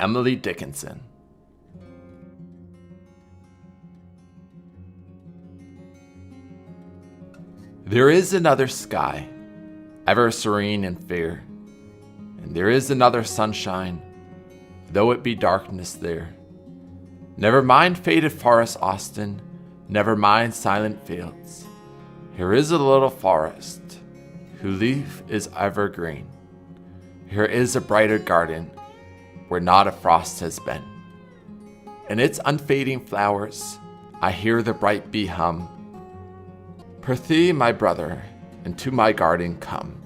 Emily Dickinson. There is another sky, ever serene and fair, and there is another sunshine, though it be darkness there. Never mind faded forest, Austin, never mind silent fields. Here is a little forest, whose leaf is evergreen. Here is a brighter garden, where not a frost has been. In its unfading flowers, I hear the bright bee hum. Prithee, my brother, into my garden come.